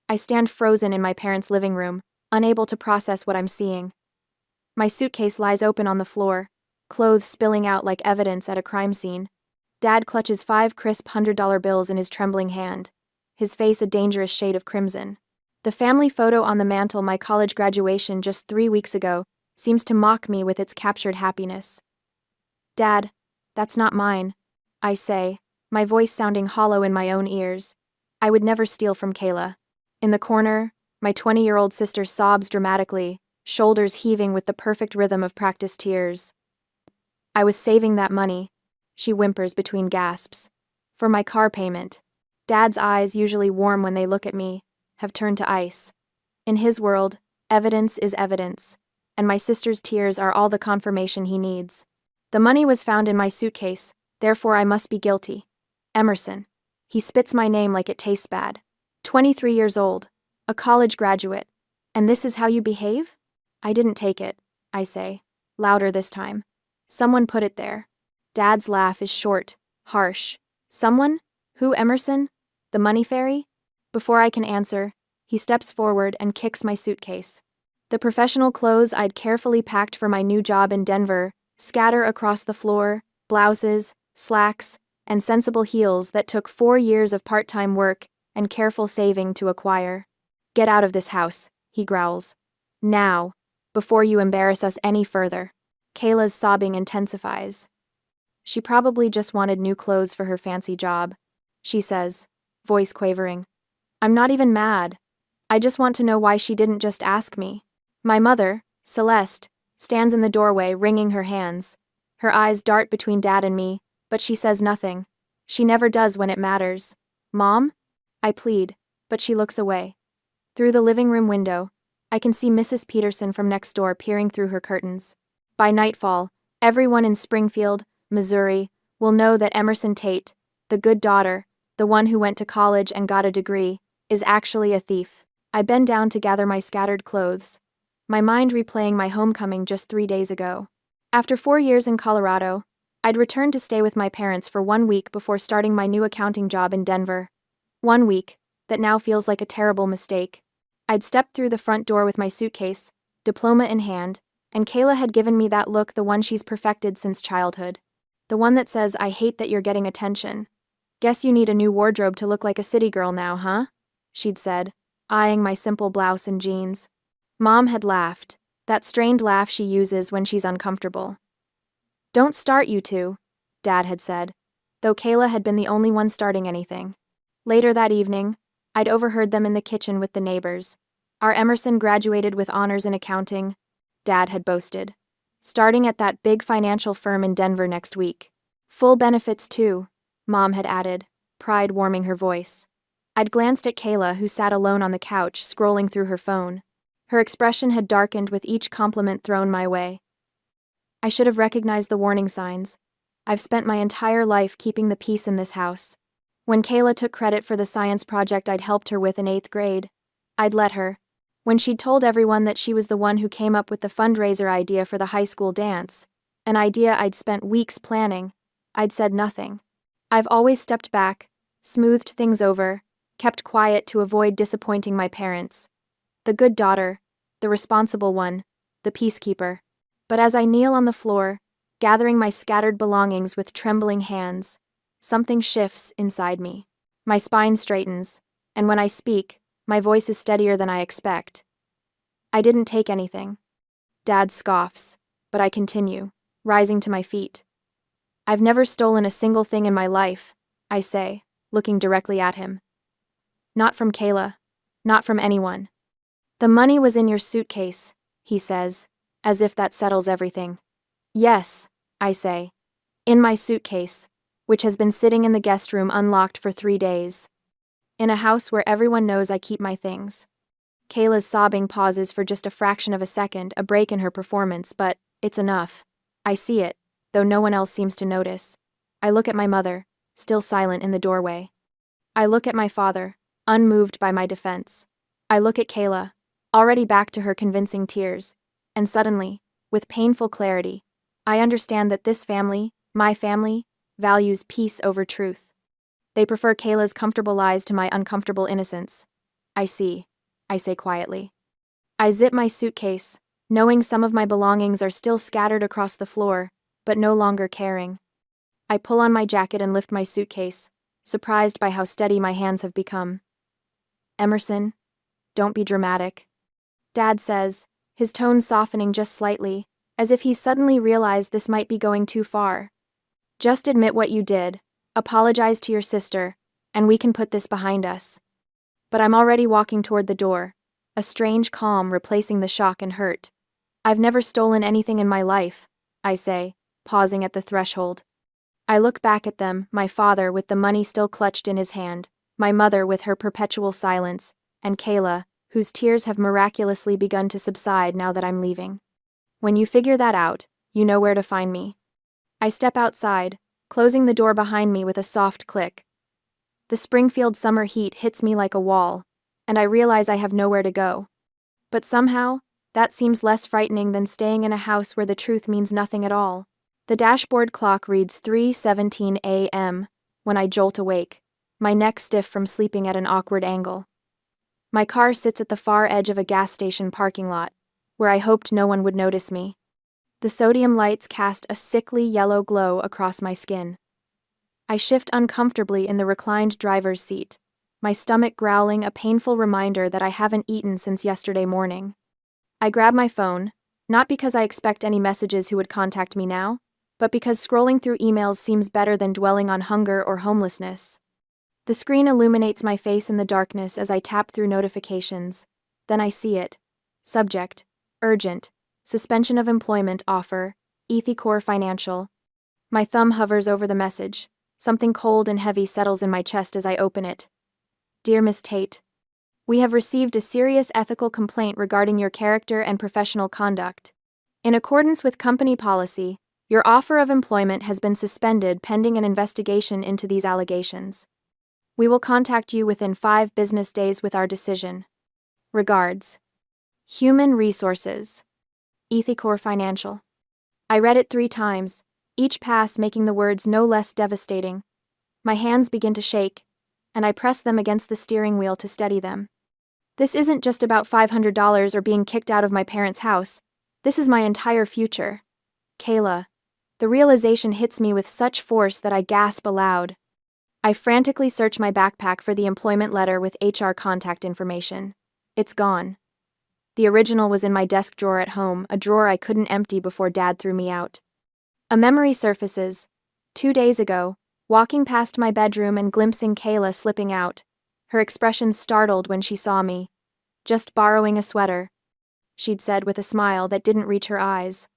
I stand frozen in my parents' living room, unable to process what I'm seeing. My suitcase lies open on the floor, clothes spilling out like evidence at a crime scene. Dad clutches 5 crisp $100 bills in his trembling hand, his face a dangerous shade of crimson. The family photo on the mantle, my college graduation just 3 weeks ago, seems to mock me with its captured happiness. Dad, that's not mine, I say, my voice sounding hollow in my own ears. I would never steal from Kayla. In the corner, my 20-year-old sister sobs dramatically, shoulders heaving with the perfect rhythm of practiced tears. I was saving that money, she whimpers between gasps, for my car payment. Dad's eyes, usually warm when they look at me, have turned to ice. In his world, evidence is evidence, and my sister's tears are all the confirmation he needs. The money was found in my suitcase, therefore I must be guilty. Emerson. He spits my name like it tastes bad. 23 years old, a college graduate, and this is how you behave? I didn't take it, I say, louder this time. Someone put it there. Dad's laugh is short, harsh. Someone? Who, Emerson? The money fairy? Before I can answer, he steps forward and kicks my suitcase. The professional clothes I'd carefully packed for my new job in Denver scatter across the floor, blouses, slacks, and sensible heels that took 4 years of part-time work and careful saving to acquire. Get out of this house, he growls. Now, before you embarrass us any further. Kayla's sobbing intensifies. She probably just wanted new clothes for her fancy job, she says, voice quavering. I'm not even mad. I just want to know why she didn't just ask me. My mother, Celeste, stands in the doorway wringing her hands. Her eyes dart between Dad and me, but she says nothing. She never does when it matters. Mom? I plead, but she looks away. Through the living room window, I can see Mrs. Peterson from next door peering through her curtains. By nightfall, everyone in Springfield, Missouri, will know that Emerson Tate, the good daughter, the one who went to college and got a degree, is actually a thief. I bend down to gather my scattered clothes, my mind replaying my homecoming just 3 days ago. After 4 years in Colorado, I'd returned to stay with my parents for 1 week before starting my new accounting job in Denver. 1 week that now feels like a terrible mistake. I'd stepped through the front door with my suitcase, diploma in hand, and Kayla had given me that look, the one she's perfected since childhood. The one that says, I hate that you're getting attention. Guess you need a new wardrobe to look like a city girl now, huh? She'd said, eyeing my simple blouse and jeans. Mom had laughed, that strained laugh she uses when she's uncomfortable. Don't start, you two, Dad had said, though Kayla had been the only one starting anything. Later that evening, I'd overheard them in the kitchen with the neighbors. Our Emerson graduated with honors in accounting, Dad had boasted. Starting at that big financial firm in Denver next week. Full benefits too, Mom had added, pride warming her voice. I'd glanced at Kayla, who sat alone on the couch, scrolling through her phone. Her expression had darkened with each compliment thrown my way. I should have recognized the warning signs. I've spent my entire life keeping the peace in this house. When Kayla took credit for the science project I'd helped her with in 8th grade, I'd let her. When she'd told everyone that she was the one who came up with the fundraiser idea for the high school dance, an idea I'd spent weeks planning, I'd said nothing. I've always stepped back, smoothed things over, kept quiet to avoid disappointing my parents. The good daughter, the responsible one, the peacekeeper. But as I kneel on the floor, gathering my scattered belongings with trembling hands, something shifts inside me. My spine straightens, and when I speak, my voice is steadier than I expect. I didn't take anything. Dad scoffs, but I continue, rising to my feet. I've never stolen a single thing in my life, I say, looking directly at him. Not from Kayla, not from anyone. The money was in your suitcase, he says, as if that settles everything. Yes, I say. In my suitcase, which has been sitting in the guest room unlocked for 3 days. In a house where everyone knows I keep my things. Kayla's sobbing pauses for just a fraction of a second, a break in her performance, but it's enough. I see it, though no one else seems to notice. I look at my mother, still silent in the doorway. I look at my father, unmoved by my defense. I look at Kayla, already back to her convincing tears, and suddenly, with painful clarity, I understand that this family, my family, values peace over truth. They prefer Kayla's comfortable lies to my uncomfortable innocence. I see, I say quietly. I zip my suitcase, knowing some of my belongings are still scattered across the floor, but no longer caring. I pull on my jacket and lift my suitcase, surprised by how steady my hands have become. Emerson, don't be dramatic. Dad says, his tone softening just slightly, as if he's suddenly realized this might be going too far. Just admit what you did, apologize to your sister, and we can put this behind us. But I'm already walking toward the door, a strange calm replacing the shock and hurt. I've never stolen anything in my life, I say, pausing at the threshold. I look back at them, my father with the money still clutched in his hand, my mother with her perpetual silence, and Kayla, whose tears have miraculously begun to subside now that I'm leaving. When you figure that out, you know where to find me. I step outside, closing the door behind me with a soft click. The Springfield summer heat hits me like a wall, and I realize I have nowhere to go. But somehow, that seems less frightening than staying in a house where the truth means nothing at all. The dashboard clock reads 3:17 a.m. when I jolt awake, my neck stiff from sleeping at an awkward angle. My car sits at the far edge of a gas station parking lot, where I hoped no one would notice me. The sodium lights cast a sickly yellow glow across my skin. I shift uncomfortably in the reclined driver's seat, my stomach growling, a painful reminder that I haven't eaten since yesterday morning. I grab my phone, not because I expect any messages who would contact me now, but because scrolling through emails seems better than dwelling on hunger or homelessness. The screen illuminates my face in the darkness as I tap through notifications. Then I see it. Subject: urgent. Suspension of employment offer. EthiCore Financial. My thumb hovers over the message. Something cold and heavy settles in my chest as I open it. Dear Miss Tate, we have received a serious ethical complaint regarding your character and professional conduct. In accordance with company policy, your offer of employment has been suspended pending an investigation into these allegations. We will contact you within 5 business days with our decision. Regards. Human Resources. EthiCore Financial. I read it 3 times, each pass making the words no less devastating. My hands begin to shake, and I press them against the steering wheel to steady them. This isn't just about $500 or being kicked out of my parents' house. This is my entire future. Kayla. The realization hits me with such force that I gasp aloud. I frantically search my backpack for the employment letter with HR contact information. It's gone. The original was in my desk drawer at home, a drawer I couldn't empty before Dad threw me out. A memory surfaces. 2 days ago, walking past my bedroom and glimpsing Kayla slipping out, her expression startled when she saw me. Just borrowing a sweater, she'd said with a smile that didn't reach her eyes.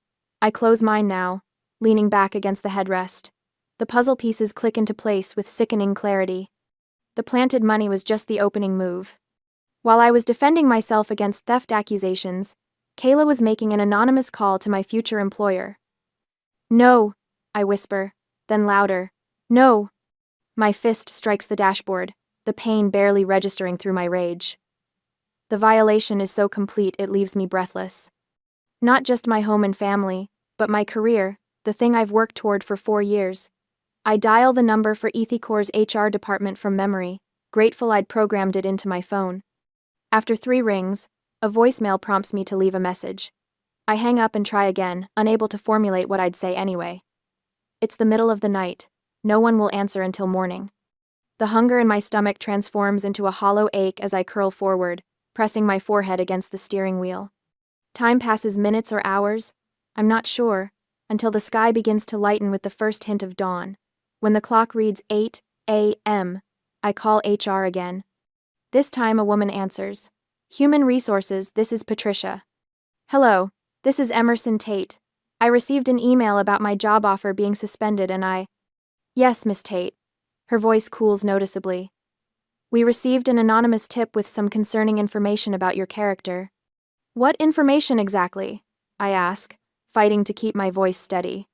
I close mine now, leaning back against the headrest. The puzzle pieces click into place with sickening clarity. The planted money was just the opening move. While I was defending myself against theft accusations, Kayla was making an anonymous call to my future employer. No, I whisper, then louder. No. My fist strikes the dashboard, the pain barely registering through my rage. The violation is so complete it leaves me breathless. Not just my home and family, but my career, the thing I've worked toward for 4 years. I dial the number for EthiCore's HR department from memory, grateful I'd programmed it into my phone. After 3 rings, a voicemail prompts me to leave a message. I hang up and try again, unable to formulate what I'd say anyway. It's the middle of the night. No one will answer until morning. The hunger in my stomach transforms into a hollow ache as I curl forward, pressing my forehead against the steering wheel. Time passes minutes or hours, I'm not sure, until the sky begins to lighten with the first hint of dawn. When the clock reads 8 a.m., I call HR again. This time a woman answers. Human Resources, this is Patricia. Hello, this is Emerson Tate. I received an email about my job offer being suspended and I... Yes, Miss Tate. Her voice cools noticeably. We received an anonymous tip with some concerning information about your character. What information exactly? I ask, fighting to keep my voice steady.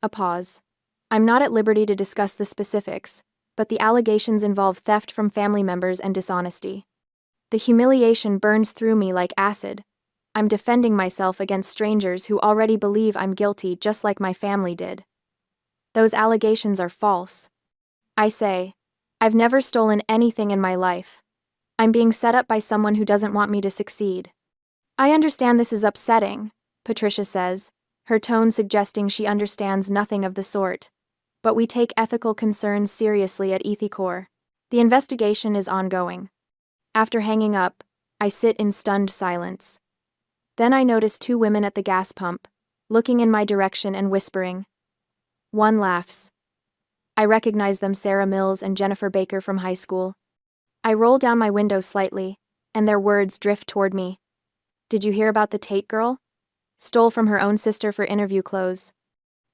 A pause. I'm not at liberty to discuss the specifics, but the allegations involve theft from family members and dishonesty. The humiliation burns through me like acid. I'm defending myself against strangers who already believe I'm guilty just like my family did. Those allegations are false. I say, I've never stolen anything in my life. I'm being set up by someone who doesn't want me to succeed. I understand this is upsetting, Patricia says, her tone suggesting she understands nothing of the sort. But we take ethical concerns seriously at EthiCore. The investigation is ongoing. After hanging up, I sit in stunned silence. Then I notice two women at the gas pump, looking in my direction and whispering. One laughs. I recognize them, Sarah Mills and Jennifer Baker from high school. I roll down my window slightly, and their words drift toward me. Did you hear about the Tate girl? Stole from her own sister for interview clothes.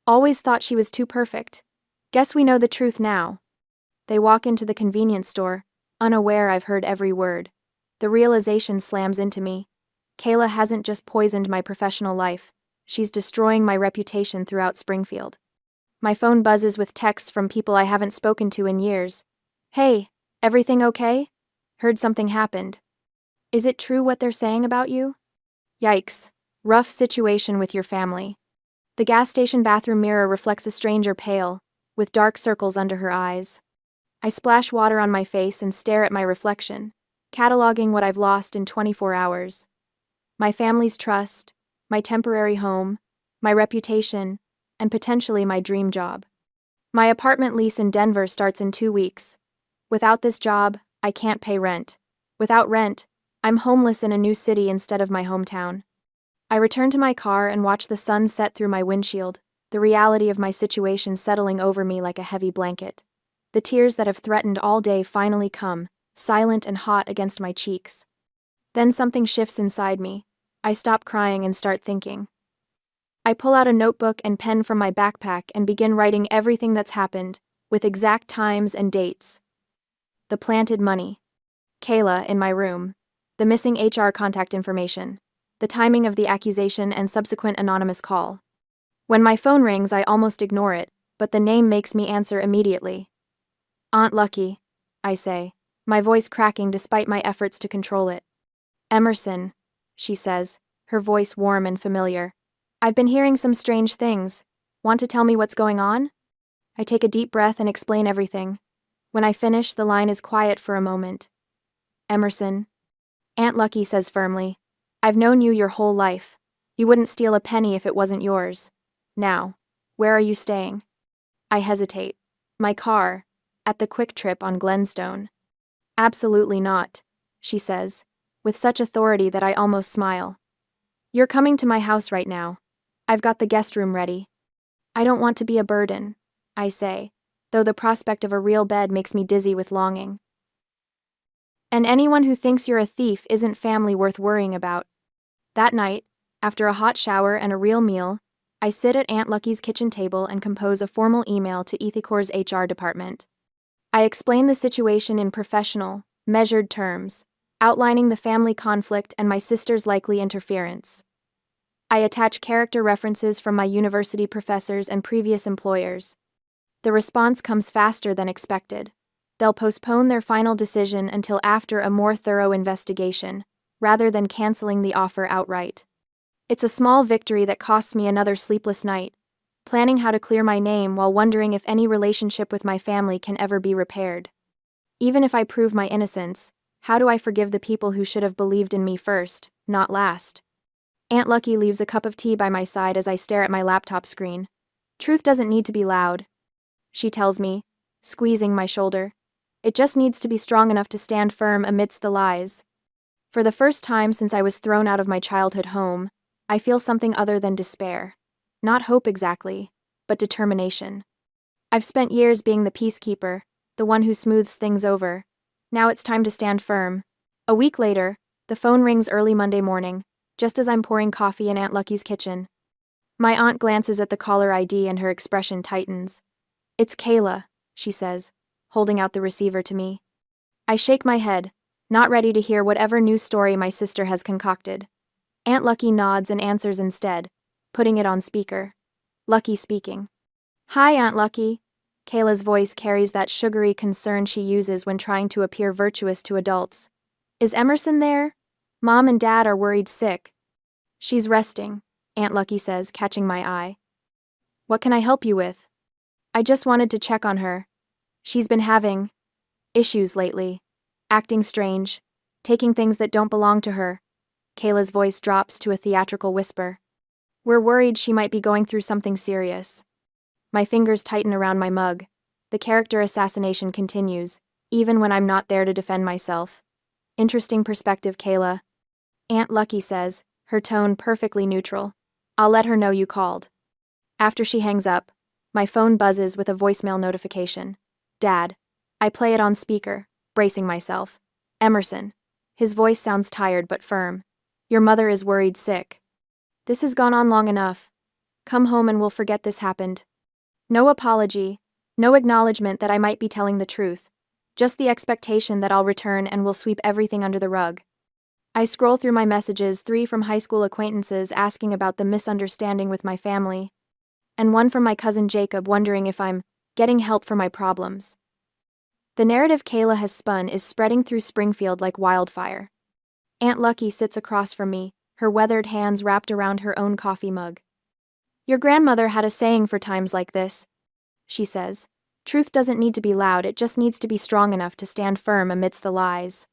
Always thought she was too perfect. Guess we know the truth now. They walk into the convenience store, unaware I've heard every word. The realization slams into me. Kayla hasn't just poisoned my professional life, she's destroying my reputation throughout Springfield. My phone buzzes with texts from people I haven't spoken to in years. Hey, everything okay? Heard something happened. Is it true what they're saying about you? Yikes. Rough situation with your family. The gas station bathroom mirror reflects a stranger pale, with dark circles under her eyes. I splash water on my face and stare at my reflection, cataloging what I've lost in 24 hours. My family's trust, my temporary home, my reputation, and potentially my dream job. My apartment lease in Denver starts in 2 weeks. Without this job, I can't pay rent. Without rent, I'm homeless in a new city instead of my hometown. I return to my car and watch the sun set through my windshield, the reality of my situation settling over me like a heavy blanket. The tears that have threatened all day finally come, silent and hot against my cheeks. Then something shifts inside me. I stop crying and start thinking. I pull out a notebook and pen from my backpack and begin writing everything that's happened, with exact times and dates. The planted money. Kayla in my room. The missing HR contact information. The timing of the accusation and subsequent anonymous call. When my phone rings, I almost ignore it, but the name makes me answer immediately. Aunt Lucky, I say, my voice cracking despite my efforts to control it. Emerson, she says, her voice warm and familiar. I've been hearing some strange things. Want to tell me what's going on? I take a deep breath and explain everything. When I finish, the line is quiet for a moment. Emerson. Aunt Lucky says firmly, I've known you your whole life. You wouldn't steal a penny if it wasn't yours. Now, where are you staying? I hesitate. My car, at the Quick Trip on Glenstone. Absolutely not, she says, with such authority that I almost smile. You're coming to my house right now. I've got the guest room ready. I don't want to be a burden, I say, though the prospect of a real bed makes me dizzy with longing. And anyone who thinks you're a thief isn't family worth worrying about. That night, after a hot shower and a real meal, I sit at Aunt Lucky's kitchen table and compose a formal email to EthiCore's HR department. I explain the situation in professional, measured terms, outlining the family conflict and my sister's likely interference. I attach character references from my university professors and previous employers. The response comes faster than expected. They'll postpone their final decision until after a more thorough investigation, rather than canceling the offer outright. It's a small victory that costs me another sleepless night, planning how to clear my name while wondering if any relationship with my family can ever be repaired. Even if I prove my innocence, how do I forgive the people who should have believed in me first, not last? Aunt Lucky leaves a cup of tea by my side as I stare at my laptop screen. Truth doesn't need to be loud, she tells me, squeezing my shoulder. It just needs to be strong enough to stand firm amidst the lies. For the first time since I was thrown out of my childhood home, I feel something other than despair. Not hope exactly, but determination. I've spent years being the peacekeeper, the one who smooths things over. Now it's time to stand firm. A week later, the phone rings early Monday morning, just as I'm pouring coffee in Aunt Lucky's kitchen. My aunt glances at the caller ID and her expression tightens. It's Kayla, she says, holding out the receiver to me. I shake my head, not ready to hear whatever new story my sister has concocted. Aunt Lucky nods and answers instead, putting it on speaker. Lucky speaking. Hi, Aunt Lucky. Kayla's voice carries that sugary concern she uses when trying to appear virtuous to adults. Is Emerson there? Mom and Dad are worried sick. She's resting, Aunt Lucky says, catching my eye. What can I help you with? I just wanted to check on her. She's been having issues lately, acting strange, taking things that don't belong to her. Kayla's voice drops to a theatrical whisper. We're worried she might be going through something serious. My fingers tighten around my mug. The character assassination continues, even when I'm not there to defend myself. Interesting perspective, Kayla. Aunt Lucky says, her tone perfectly neutral. I'll let her know you called. After she hangs up, my phone buzzes with a voicemail notification. Dad. I play it on speaker, bracing myself. Emerson. His voice sounds tired but firm. Your mother is worried sick. This has gone on long enough. Come home and we'll forget this happened. No apology, no acknowledgement that I might be telling the truth. Just the expectation that I'll return and will sweep everything under the rug. I scroll through my messages, 3 from high school acquaintances asking about the misunderstanding with my family, and 1 from my cousin Jacob wondering if I'm getting help for my problems. The narrative Kayla has spun is spreading through Springfield like wildfire. Aunt Lucky sits across from me, her weathered hands wrapped around her own coffee mug. Your grandmother had a saying for times like this, she says. Truth doesn't need to be loud, it just needs to be strong enough to stand firm amidst the lies.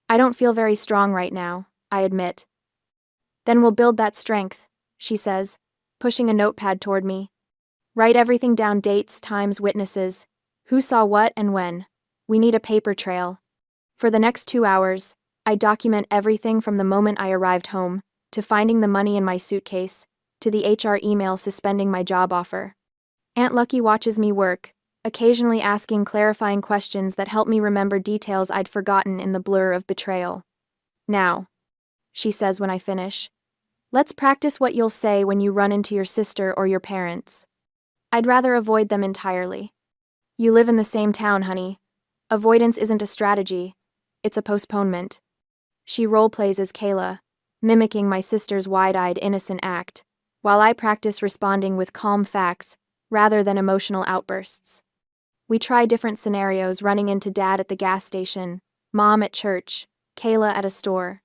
I don't feel very strong right now, I admit. Then we'll build that strength, she says, pushing a notepad toward me. Write everything down, dates, times, witnesses, who saw what and when. We need a paper trail. For the next 2 hours, I document everything from the moment I arrived home, to finding the money in my suitcase, to the HR email suspending my job offer. Aunt Lucky watches me work, occasionally asking clarifying questions that help me remember details I'd forgotten in the blur of betrayal. Now, she says when I finish, let's practice what you'll say when you run into your sister or your parents. I'd rather avoid them entirely. You live in the same town, honey. Avoidance isn't a strategy, it's a postponement. She role-plays as Kayla, mimicking my sister's wide-eyed innocent act, while I practice responding with calm facts rather than emotional outbursts. We try different scenarios, running into Dad at the gas station, Mom at church, Kayla at a store.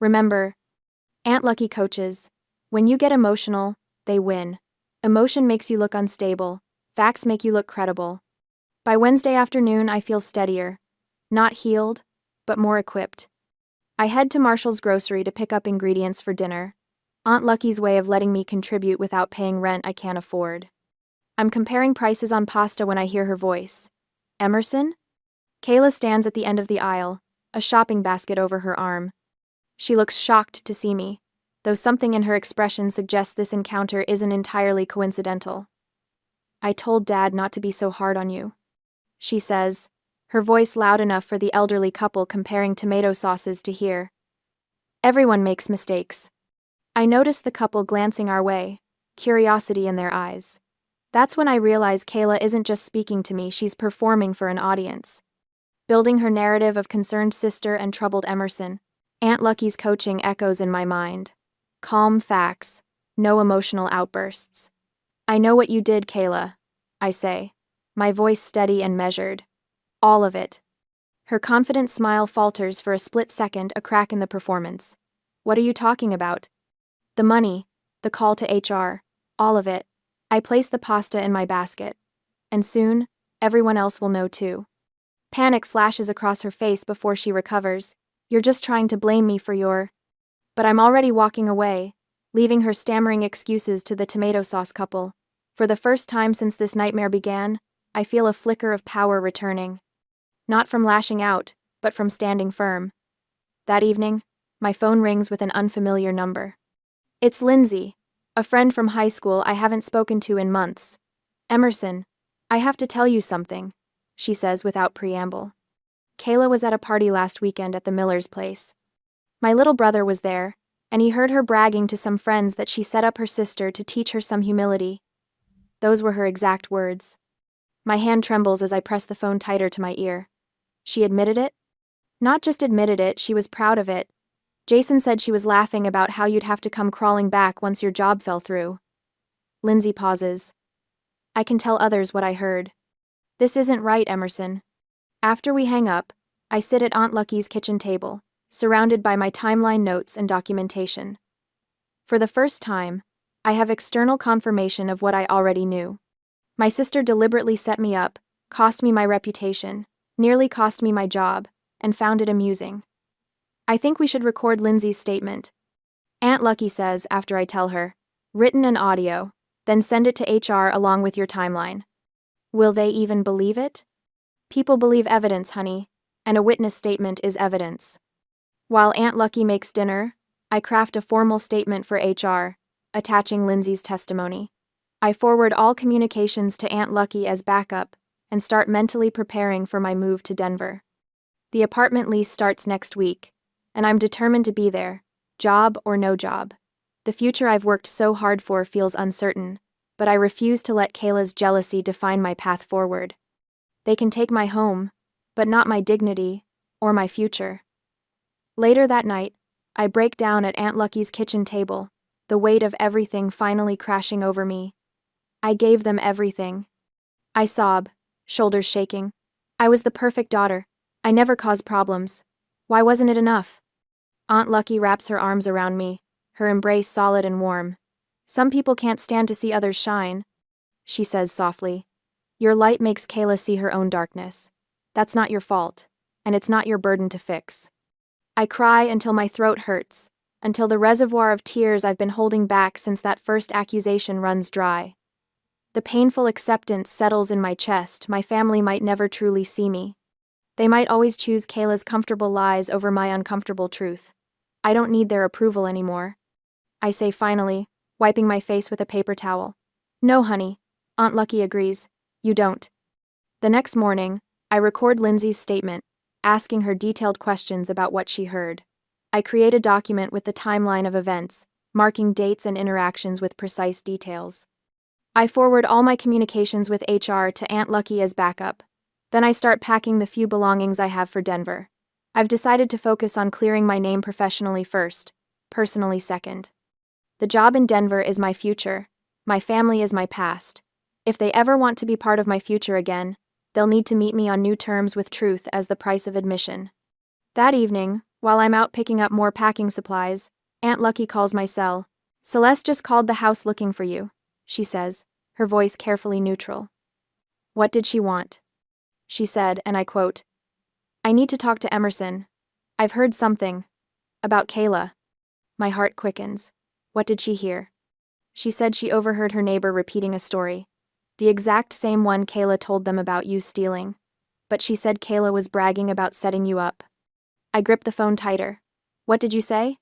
Remember, Aunt Lucky coaches, when you get emotional, they win. Emotion makes you look unstable, facts make you look credible. By Wednesday afternoon, I feel steadier, not healed, but more equipped. I head to Marshall's grocery to pick up ingredients for dinner. Aunt Lucky's way of letting me contribute without paying rent I can't afford. I'm comparing prices on pasta when I hear her voice. Emerson? Kayla stands at the end of the aisle, a shopping basket over her arm. She looks shocked to see me, though something in her expression suggests this encounter isn't entirely coincidental. I told Dad not to be so hard on you, she says, her voice loud enough for the elderly couple comparing tomato sauces to hear. Everyone makes mistakes. I notice the couple glancing our way, curiosity in their eyes. That's when I realize Kayla isn't just speaking to me, she's performing for an audience. Building her narrative of concerned sister and troubled Emerson, Aunt Lucky's coaching echoes in my mind. Calm facts, no emotional outbursts. I know what you did, Kayla, I say, my voice steady and measured. All of it. Her confident smile falters for a split second, a crack in the performance. What are you talking about? The money, the call to HR, all of it. I place the pasta in my basket. And soon, everyone else will know too. Panic flashes across her face before she recovers. You're just trying to blame me for your... But I'm already walking away, leaving her stammering excuses to the tomato sauce couple. For the first time since this nightmare began, I feel a flicker of power returning. Not from lashing out, but from standing firm. That evening, my phone rings with an unfamiliar number. It's Lindsay, a friend from high school I haven't spoken to in months. Emerson, I have to tell you something, she says without preamble. Kayla was at a party last weekend at the Miller's place. My little brother was there, and he heard her bragging to some friends that she set up her sister to teach her some humility. Those were her exact words. My hand trembles as I press the phone tighter to my ear. She admitted it? Not just admitted it, she was proud of it. Jason said she was laughing about how you'd have to come crawling back once your job fell through. Lindsay pauses. I can tell others what I heard. This isn't right, Emerson. After we hang up, I sit at Aunt Lucky's kitchen table, surrounded by my timeline notes and documentation. For the first time, I have external confirmation of what I already knew. My sister deliberately set me up, cost me my reputation, nearly cost me my job, and found it amusing. I think we should record Lindsay's statement. Aunt Lucky says after I tell her, written and audio, then send it to HR along with your timeline. Will they even believe it? People believe evidence, honey, and a witness statement is evidence. While Aunt Lucky makes dinner, I craft a formal statement for HR, attaching Lindsay's testimony. I forward all communications to Aunt Lucky as backup and start mentally preparing for my move to Denver. The apartment lease starts next week, and I'm determined to be there, job or no job. The future I've worked so hard for feels uncertain, but I refuse to let Kayla's jealousy define my path forward. They can take my home, but not my dignity or my future. Later that night, I break down at Aunt Lucky's kitchen table, the weight of everything finally crashing over me. I gave them everything. I sob, shoulders shaking. I was the perfect daughter. I never caused problems. Why wasn't it enough? Aunt Lucky wraps her arms around me, her embrace solid and warm. Some people can't stand to see others shine, she says softly. Your light makes Kayla see her own darkness. That's not your fault, and it's not your burden to fix. I cry until my throat hurts, until the reservoir of tears I've been holding back since that first accusation runs dry. The painful acceptance settles in my chest. My family might never truly see me. They might always choose Kayla's comfortable lies over my uncomfortable truth. I don't need their approval anymore. I say finally, wiping my face with a paper towel. No, honey. Aunt Lucky agrees. You don't. The next morning, I record Lindsay's statement, asking her detailed questions about what she heard. I create a document with the timeline of events, marking dates and interactions with precise details. I forward all my communications with HR to Aunt Lucky as backup. Then I start packing the few belongings I have for Denver. I've decided to focus on clearing my name professionally first, personally second. The job in Denver is my future. My family is my past. If they ever want to be part of my future again, they'll need to meet me on new terms with truth as the price of admission. That evening, while I'm out picking up more packing supplies, Aunt Lucky calls my cell. Celeste just called the house looking for you, she says, her voice carefully neutral. What did she want? She said, and I quote, I need to talk to Emerson. I've heard something. About Kayla. My heart quickens. What did she hear? She said she overheard her neighbor repeating a story. The exact same one Kayla told them about you stealing. But she said Kayla was bragging about setting you up. I gripped the phone tighter. What did you say?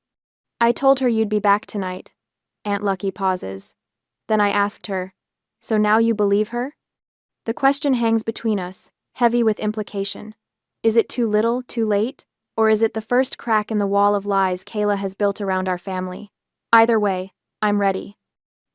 I told her you'd be back tonight. Aunt Lucky pauses. Then I asked her, so now you believe her? The question hangs between us, heavy with implication. Is it too little, too late? Or is it the first crack in the wall of lies Kayla has built around our family? Either way, I'm ready.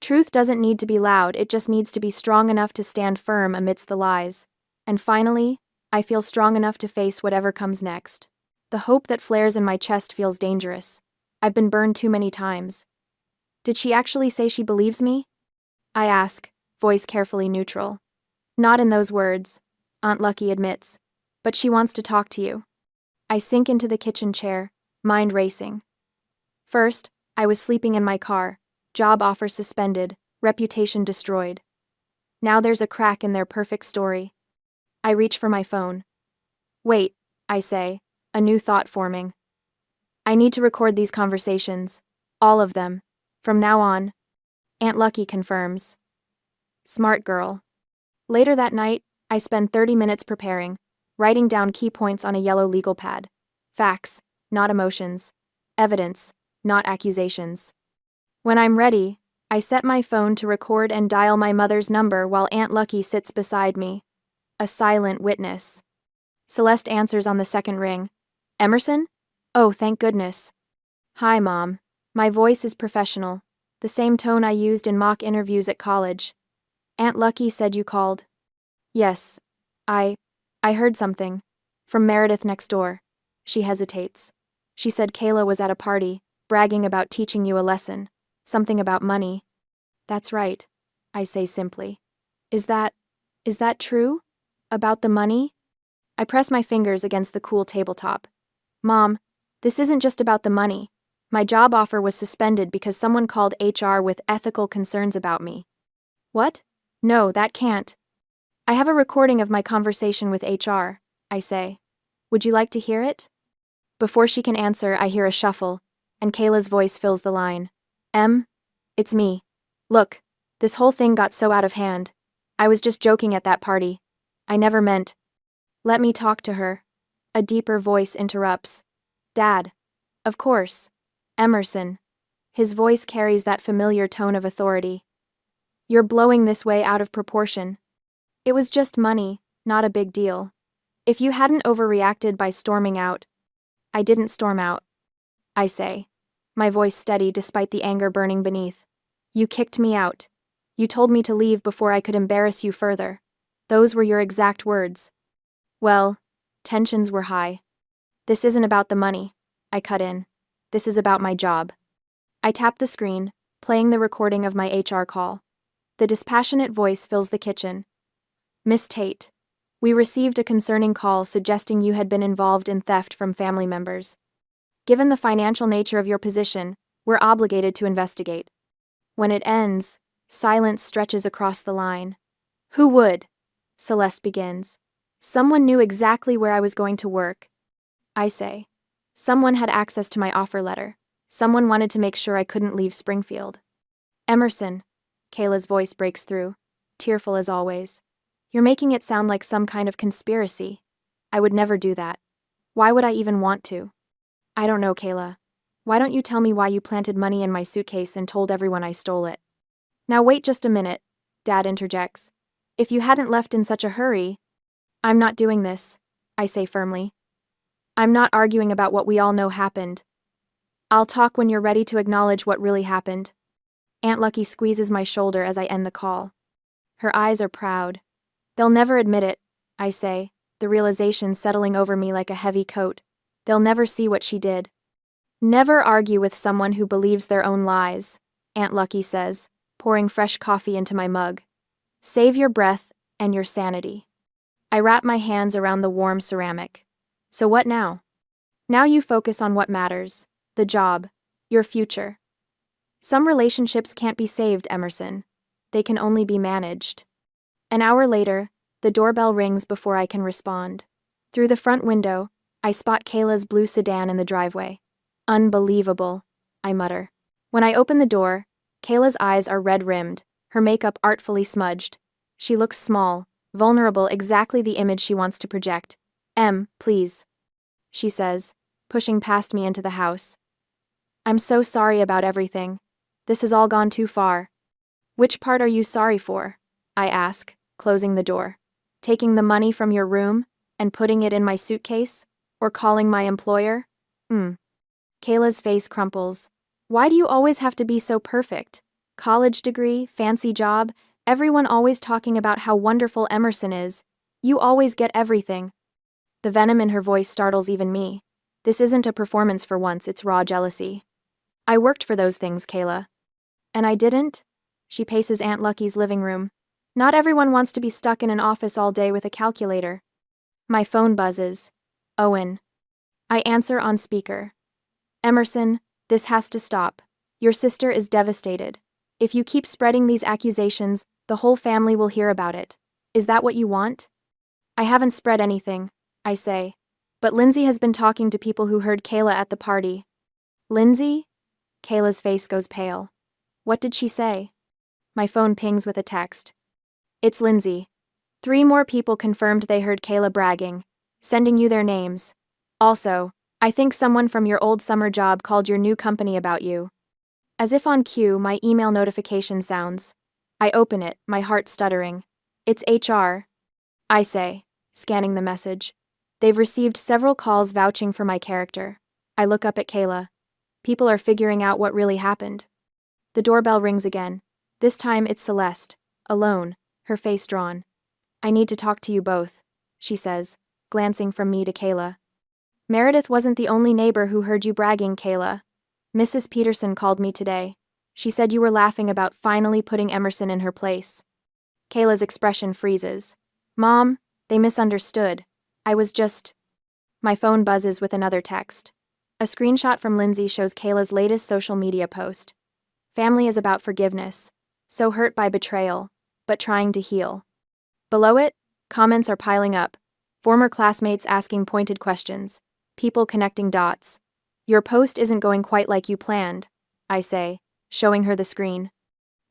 Truth doesn't need to be loud, it just needs to be strong enough to stand firm amidst the lies. And finally, I feel strong enough to face whatever comes next. The hope that flares in my chest feels dangerous. I've been burned too many times. Did she actually say she believes me? I ask, voice carefully neutral. Not in those words, Aunt Lucky admits, but she wants to talk to you. I sink into the kitchen chair, mind racing. First, I was sleeping in my car, job offer suspended, reputation destroyed. Now there's a crack in their perfect story. I reach for my phone. Wait, I say, a new thought forming. I need to record these conversations, all of them, from now on. Aunt Lucky confirms. Smart girl. Later that night, I spend 30 minutes preparing, writing down key points on a yellow legal pad. Facts, not emotions. Evidence, not accusations. When I'm ready, I set my phone to record and dial my mother's number while Aunt Lucky sits beside me. A silent witness. Celeste answers on the second ring. Emerson? Oh, thank goodness. Hi, Mom. My voice is professional, the same tone I used in mock interviews at college. Aunt Lucky said you called. Yes, I heard something. From Meredith next door. She hesitates. She said Kayla was at a party, bragging about teaching you a lesson. Something about money. That's right, I say simply. Is that true? About the money? I press my fingers against the cool tabletop. Mom, this isn't just about the money. My job offer was suspended because someone called HR with ethical concerns about me. What? No, that can't. I have a recording of my conversation with HR, I say. Would you like to hear it? Before she can answer, I hear a shuffle, and Kayla's voice fills the line. Em? It's me. Look, this whole thing got so out of hand. I was just joking at that party. I never meant. Let me talk to her. A deeper voice interrupts. Dad. Of course. Emerson. His voice carries that familiar tone of authority. You're blowing this way out of proportion. It was just money, not a big deal. If you hadn't overreacted by storming out. I didn't storm out. I say, my voice steady despite the anger burning beneath. You kicked me out. You told me to leave before I could embarrass you further. Those were your exact words. Well, tensions were high. This isn't about the money, I cut in. This is about my job. I tap the screen, playing the recording of my HR call. The dispassionate voice fills the kitchen. Miss Tate, we received a concerning call suggesting you had been involved in theft from family members. Given the financial nature of your position, we're obligated to investigate. When it ends, silence stretches across the line. Who would? Celeste begins. Someone knew exactly where I was going to work. I say. Someone had access to my offer letter. Someone wanted to make sure I couldn't leave Springfield. Emerson. Kayla's voice breaks through, tearful as always. You're making it sound like some kind of conspiracy. I would never do that. Why would I even want to? I don't know, Kayla. Why don't you tell me why you planted money in my suitcase and told everyone I stole it? Now wait just a minute, Dad interjects. If you hadn't left in such a hurry. I'm not doing this, I say firmly. I'm not arguing about what we all know happened. I'll talk when you're ready to acknowledge what really happened. Aunt Lucky squeezes my shoulder as I end the call. Her eyes are proud. They'll never admit it, I say, the realization settling over me like a heavy coat. They'll never see what she did. Never argue with someone who believes their own lies, Aunt Lucky says, pouring fresh coffee into my mug. Save your breath and your sanity. I wrap my hands around the warm ceramic. So what now? Now you focus on what matters, the job, your future. Some relationships can't be saved, Emerson. They can only be managed. An hour later, the doorbell rings before I can respond. Through the front window, I spot Kayla's blue sedan in the driveway. Unbelievable, I mutter. When I open the door, Kayla's eyes are red-rimmed, her makeup artfully smudged. She looks small, vulnerable, exactly the image she wants to project. Em, please, she says, pushing past me into the house. I'm so sorry about everything. This has all gone too far. Which part are you sorry for? I ask, closing the door. Taking the money from your room and putting it in my suitcase? Or calling my employer? Kayla's face crumples. Why do you always have to be so perfect? College degree, fancy job, everyone always talking about how wonderful Emerson is. You always get everything. The venom in her voice startles even me. This isn't a performance for once, it's raw jealousy. I worked for those things, Kayla. And I didn't? She paces Aunt Lucky's living room. Not everyone wants to be stuck in an office all day with a calculator. My phone buzzes. Owen. I answer on speaker. Emerson, this has to stop. Your sister is devastated. If you keep spreading these accusations, the whole family will hear about it. Is that what you want? I haven't spread anything, I say. But Lindsay has been talking to people who heard Kayla at the party. Lindsay? Kayla's face goes pale. What did she say? My phone pings with a text. It's Lindsay. 3 more people confirmed they heard Kayla bragging, sending you their names. Also, I think someone from your old summer job called your new company about you. As if on cue, my email notification sounds. I open it, my heart stuttering. It's HR. I say, scanning the message. They've received several calls vouching for my character. I look up at Kayla. People are figuring out what really happened. The doorbell rings again. This time it's Celeste, alone, her face drawn. I need to talk to you both, she says, glancing from me to Kayla. Meredith wasn't the only neighbor who heard you bragging, Kayla. Mrs. Peterson called me today. She said you were laughing about finally putting Emerson in her place. Kayla's expression freezes. Mom, they misunderstood. I was just... My phone buzzes with another text. A screenshot from Lindsay shows Kayla's latest social media post. Family is about forgiveness. So hurt by betrayal, but trying to heal. Below it, comments are piling up. Former classmates asking pointed questions. People connecting dots. Your post isn't going quite like you planned, I say, showing her the screen.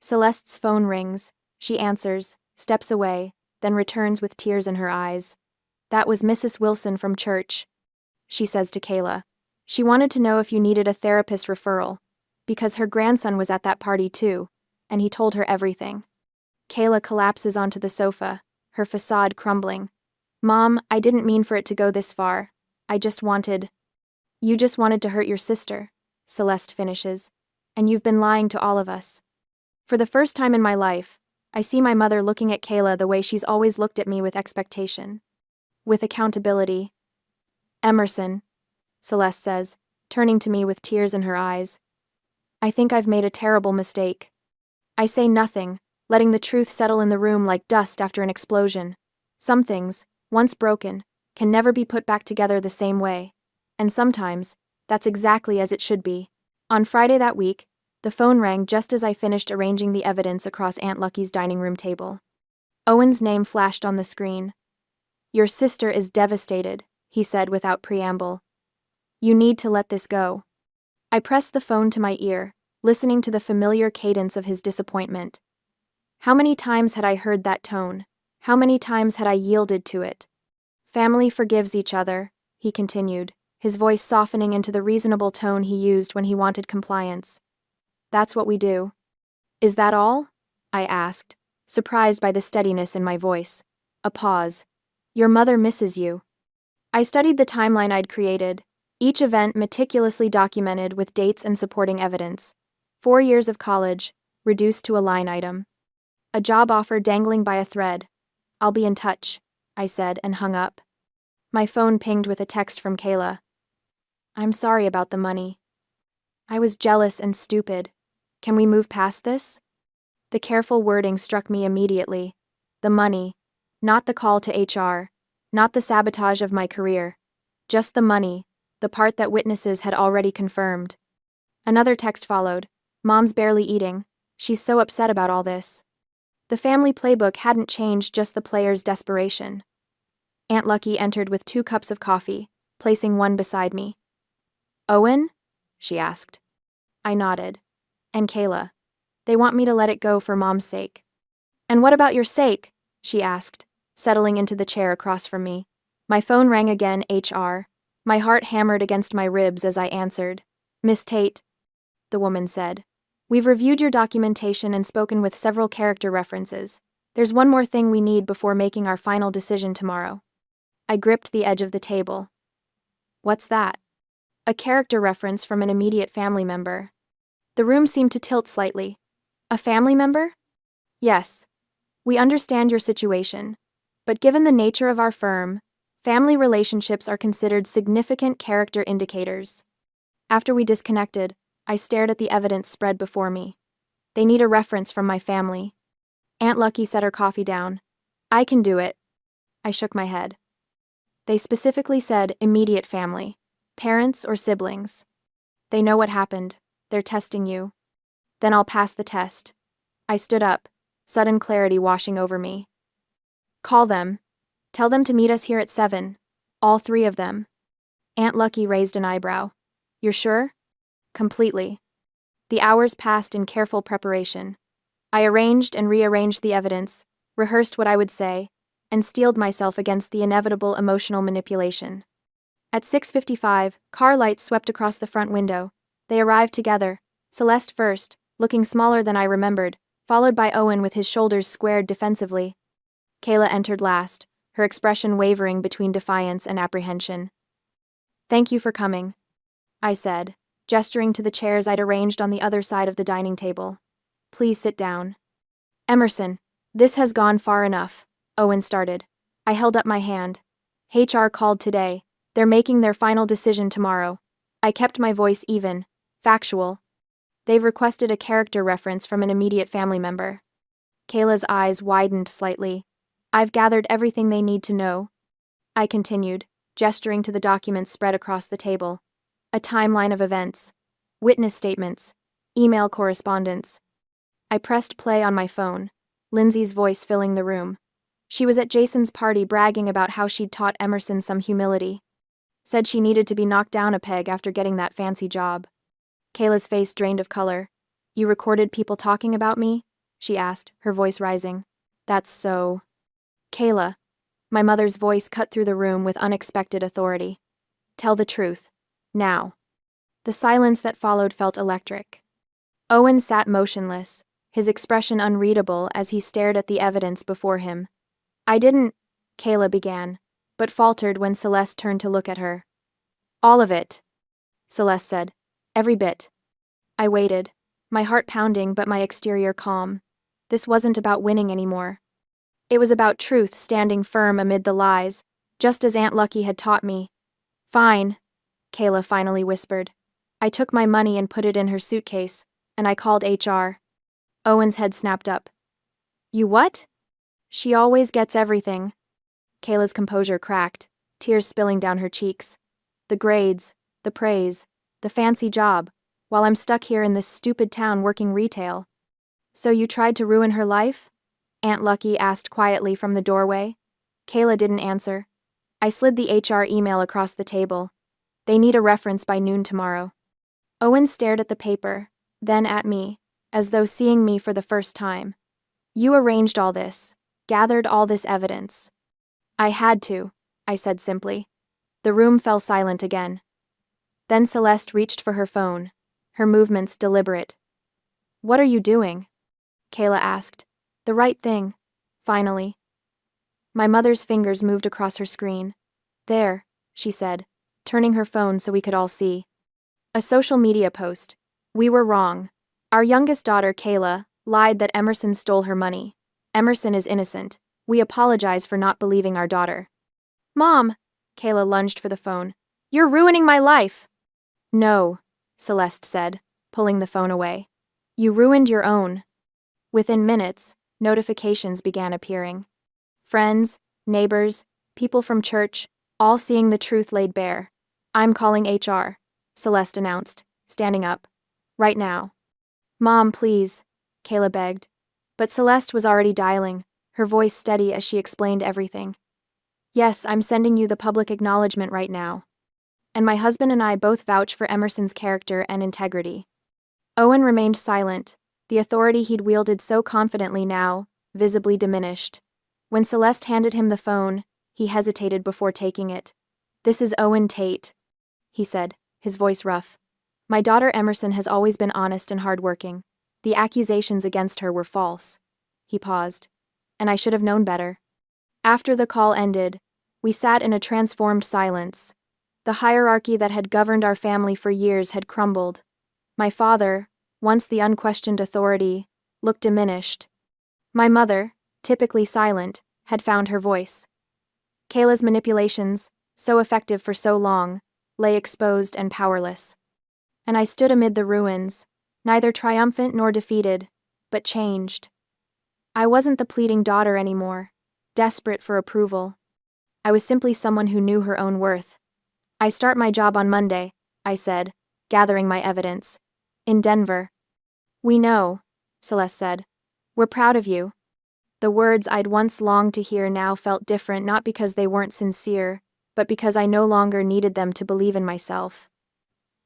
Celeste's phone rings. She answers, steps away, then returns with tears in her eyes. That was Mrs. Wilson from church, she says to Kayla. She wanted to know if you needed a therapist referral, because her grandson was at that party too, and he told her everything. Kayla collapses onto the sofa, her facade crumbling. Mom, I didn't mean for it to go this far. You just wanted to hurt your sister, Celeste finishes, and you've been lying to all of us. For the first time in my life, I see my mother looking at Kayla the way she's always looked at me, with expectation. With accountability. Emerson, Celeste says, turning to me with tears in her eyes. I think I've made a terrible mistake. I say nothing, letting the truth settle in the room like dust after an explosion. Some things, once broken, can never be put back together the same way. And sometimes, that's exactly as it should be. On Friday that week, the phone rang just as I finished arranging the evidence across Aunt Lucky's dining room table. Owen's name flashed on the screen. Your sister is devastated, he said without preamble. You need to let this go. I pressed the phone to my ear, listening to the familiar cadence of his disappointment. How many times had I heard that tone? How many times had I yielded to it? Family forgives each other, he continued, his voice softening into the reasonable tone he used when he wanted compliance. That's what we do. Is that all? I asked, surprised by the steadiness in my voice. A pause. Your mother misses you. I studied the timeline I'd created, each event meticulously documented with dates and supporting evidence. 4 years of college, reduced to a line item. A job offer dangling by a thread. I'll be in touch, I said and hung up. My phone pinged with a text from Kayla. I'm sorry about the money. I was jealous and stupid. Can we move past this? The careful wording struck me immediately. The money, not the call to HR, not the sabotage of my career. Just the money, the part that witnesses had already confirmed. Another text followed. Mom's barely eating. She's so upset about all this. The family playbook hadn't changed, just the player's desperation. Aunt Lucky entered with 2 cups of coffee, placing one beside me. Owen? She asked. I nodded. And Kayla. They want me to let it go for Mom's sake. And what about your sake? She asked, settling into the chair across from me. My phone rang again, HR. My heart hammered against my ribs as I answered. Miss Tate, the woman said. We've reviewed your documentation and spoken with several character references. There's one more thing we need before making our final decision tomorrow. I gripped the edge of the table. What's that? A character reference from an immediate family member. The room seemed to tilt slightly. A family member? Yes. We understand your situation, but given the nature of our firm, family relationships are considered significant character indicators. After we disconnected, I stared at the evidence spread before me. They need a reference from my family. Aunt Lucky set her coffee down. I can do it. I shook my head. They specifically said immediate family, parents or siblings. They know what happened. They're testing you. Then I'll pass the test. I stood up, sudden clarity washing over me. Call them. Tell them to meet us here at 7. All 3 of them. Aunt Lucky raised an eyebrow. You're sure? Completely. The hours passed in careful preparation. I arranged and rearranged the evidence, rehearsed what I would say, and steeled myself against the inevitable emotional manipulation. At 6:55, car lights swept across the front window. They arrived together, Celeste first, looking smaller than I remembered, followed by Owen with his shoulders squared defensively. Kayla entered last, her expression wavering between defiance and apprehension. Thank you for coming, I said, gesturing to the chairs I'd arranged on the other side of the dining table. Please sit down. Emerson, this has gone far enough, Owen started. I held up my hand. HR called today. They're making their final decision tomorrow. I kept my voice even, factual. They've requested a character reference from an immediate family member. Kayla's eyes widened slightly. I've gathered everything they need to know. I continued, gesturing to the documents spread across the table. A timeline of events, witness statements, email correspondence. I pressed play on my phone, Lindsay's voice filling the room. She was at Jason's party bragging about how she'd taught Emerson some humility. Said she needed to be knocked down a peg after getting that fancy job. Kayla's face drained of color. You recorded people talking about me? She asked, her voice rising. That's so. Kayla. My mother's voice cut through the room with unexpected authority. Tell the truth. Now. The silence that followed felt electric. Owen sat motionless, his expression unreadable as he stared at the evidence before him. I didn't, Kayla began, but faltered when Celeste turned to look at her. All of it, Celeste said. Every bit. I waited, my heart pounding but my exterior calm. This wasn't about winning anymore. It was about truth standing firm amid the lies, just as Aunt Lucky had taught me. Fine, Kayla finally whispered. I took my money and put it in her suitcase, and I called HR. Owen's head snapped up. You what? She always gets everything. Kayla's composure cracked, tears spilling down her cheeks. The grades, the praise, the fancy job, while I'm stuck here in this stupid town working retail. So you tried to ruin her life? Aunt Lucky asked quietly from the doorway. Kayla didn't answer. I slid the HR email across the table. They need a reference by noon tomorrow. Owen stared at the paper, then at me, as though seeing me for the first time. You arranged all this, gathered all this evidence. I had to, I said simply. The room fell silent again. Then Celeste reached for her phone, her movements deliberate. What are you doing? Kayla asked. The right thing, finally. My mother's fingers moved across her screen. There, she said, turning her phone so we could all see. A social media post. We were wrong. Our youngest daughter, Kayla, lied that Emerson stole her money. Emerson is innocent. We apologize for not believing our daughter. Mom, Kayla lunged for the phone. You're ruining my life. No, Celeste said, pulling the phone away. You ruined your own. Within minutes, notifications began appearing. Friends, neighbors, people from church, all seeing the truth laid bare. I'm calling HR, Celeste announced, standing up. Right now. Mom, please, Kayla begged. But Celeste was already dialing, her voice steady as she explained everything. Yes, I'm sending you the public acknowledgement right now. And my husband and I both vouch for Emerson's character and integrity. Owen remained silent, the authority he'd wielded so confidently now, visibly diminished. When Celeste handed him the phone, he hesitated before taking it. This is Owen Tate, he said, his voice rough. My daughter Emerson has always been honest and hardworking. The accusations against her were false. He paused. And I should have known better. After the call ended, we sat in a transformed silence. The hierarchy that had governed our family for years had crumbled. My father, once the unquestioned authority, looked diminished. My mother, typically silent, had found her voice. Kayla's manipulations, so effective for so long, lay exposed and powerless. And I stood amid the ruins, neither triumphant nor defeated, but changed. I wasn't the pleading daughter anymore, desperate for approval. I was simply someone who knew her own worth. I start my job on Monday, I said, gathering my evidence. In Denver. We know, Celeste said. We're proud of you. The words I'd once longed to hear now felt different, not because they weren't sincere, but because I no longer needed them to believe in myself.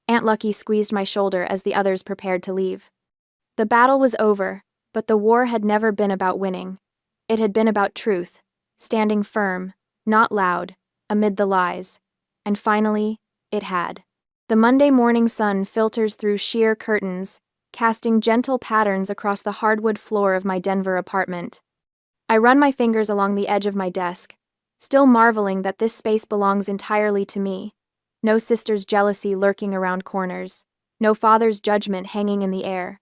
Aunt Lucky squeezed my shoulder as the others prepared to leave. The battle was over, but the war had never been about winning. It had been about truth, standing firm, not loud, amid the lies. And finally, it had. The Monday morning sun filters through sheer curtains, casting gentle patterns across the hardwood floor of my Denver apartment. I run my fingers along the edge of my desk, still marveling that this space belongs entirely to me. No sister's jealousy lurking around corners, no father's judgment hanging in the air.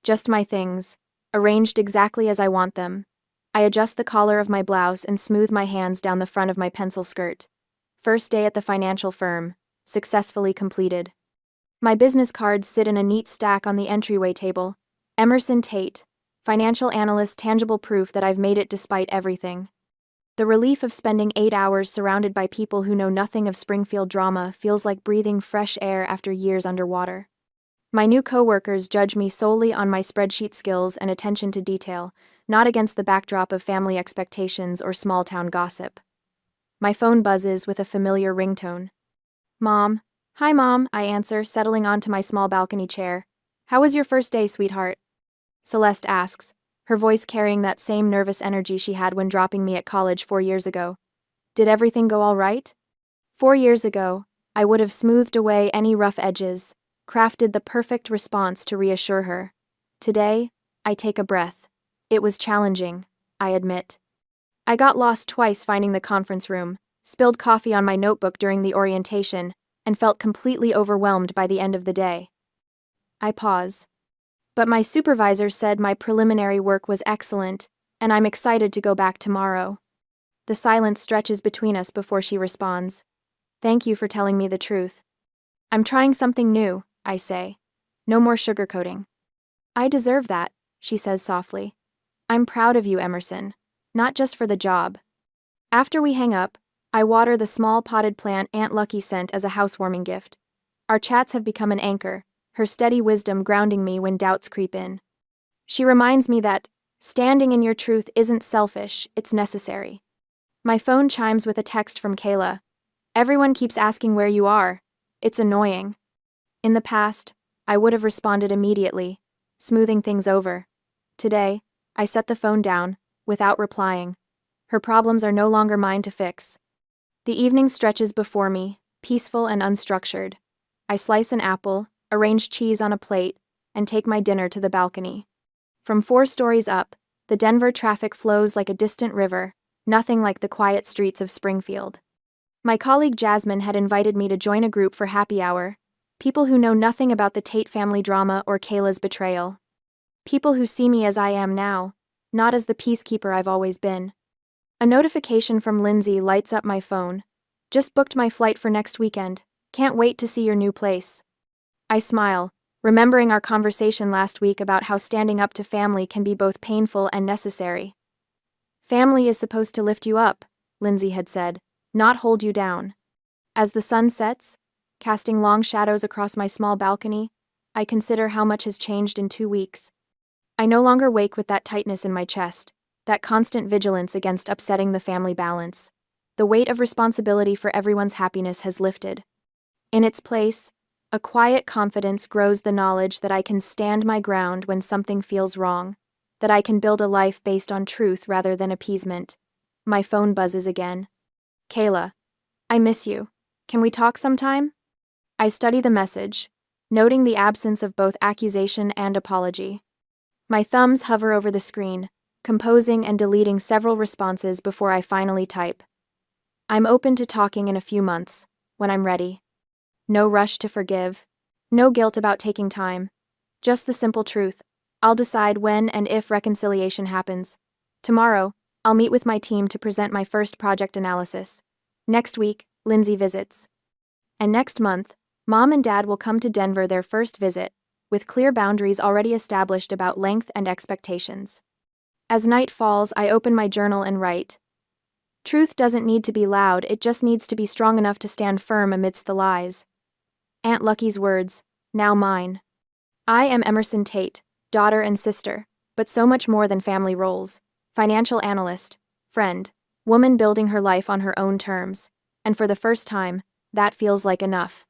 Just my things, arranged exactly as I want them. I adjust the collar of my blouse and smooth my hands down the front of my pencil skirt. First day at the financial firm, successfully completed. My business cards sit in a neat stack on the entryway table. Emerson Tate, financial analyst, tangible proof that I've made it despite everything. The relief of spending 8 hours surrounded by people who know nothing of Springfield drama feels like breathing fresh air after years underwater. My new coworkers judge me solely on my spreadsheet skills and attention to detail, not against the backdrop of family expectations or small-town gossip. My phone buzzes with a familiar ringtone. Mom. Hi, Mom, I answer, settling onto my small balcony chair. How was your first day, sweetheart? Celeste asks, her voice carrying that same nervous energy she had when dropping me at college 4 years ago. Did everything go all right? 4 years ago, I would have smoothed away any rough edges, crafted the perfect response to reassure her. Today, I take a breath. It was challenging, I admit. I got lost twice finding the conference room, spilled coffee on my notebook during the orientation, and felt completely overwhelmed by the end of the day. I pause. But my supervisor said my preliminary work was excellent, and I'm excited to go back tomorrow. The silence stretches between us before she responds. Thank you for telling me the truth. I'm trying something new, I say. No more sugarcoating. I deserve that, she says softly. I'm proud of you, Emerson. Not just for the job. After we hang up, I water the small potted plant Aunt Lucky sent as a housewarming gift. Our chats have become an anchor, her steady wisdom grounding me when doubts creep in. She reminds me that standing in your truth isn't selfish, it's necessary. My phone chimes with a text from Kayla. Everyone keeps asking where you are. It's annoying. In the past, I would have responded immediately, smoothing things over. Today, I set the phone down, without replying. Her problems are no longer mine to fix. The evening stretches before me, peaceful and unstructured. I slice an apple, arrange cheese on a plate, and take my dinner to the balcony. From 4 stories up, the Denver traffic flows like a distant river, nothing like the quiet streets of Springfield. My colleague Jasmine had invited me to join a group for happy hour, people who know nothing about the Tate family drama or Kayla's betrayal. People who see me as I am now, not as the peacekeeper I've always been. A notification from Lindsay lights up my phone. Just booked my flight for next weekend. Can't wait to see your new place. I smile, remembering our conversation last week about how standing up to family can be both painful and necessary. Family is supposed to lift you up, Lindsay had said, not hold you down. As the sun sets, casting long shadows across my small balcony, I consider how much has changed in 2 weeks. I no longer wake with that tightness in my chest, that constant vigilance against upsetting the family balance. The weight of responsibility for everyone's happiness has lifted. In its place, a quiet confidence grows, the knowledge that I can stand my ground when something feels wrong, that I can build a life based on truth rather than appeasement. My phone buzzes again. Kayla, I miss you. Can we talk sometime? I study the message, noting the absence of both accusation and apology. My thumbs hover over the screen, composing and deleting several responses before I finally type. I'm open to talking in a few months, when I'm ready. No rush to forgive. No guilt about taking time. Just the simple truth. I'll decide when and if reconciliation happens. Tomorrow, I'll meet with my team to present my first project analysis. Next week, Lindsay visits. And next month, Mom and Dad will come to Denver, their first visit, with clear boundaries already established about length and expectations. As night falls, I open my journal and write. Truth doesn't need to be loud, it just needs to be strong enough to stand firm amidst the lies. Aunt Lucky's words, now mine. I am Emerson Tate, daughter and sister, but so much more than family roles. Financial analyst, friend, woman building her life on her own terms. And for the first time, that feels like enough.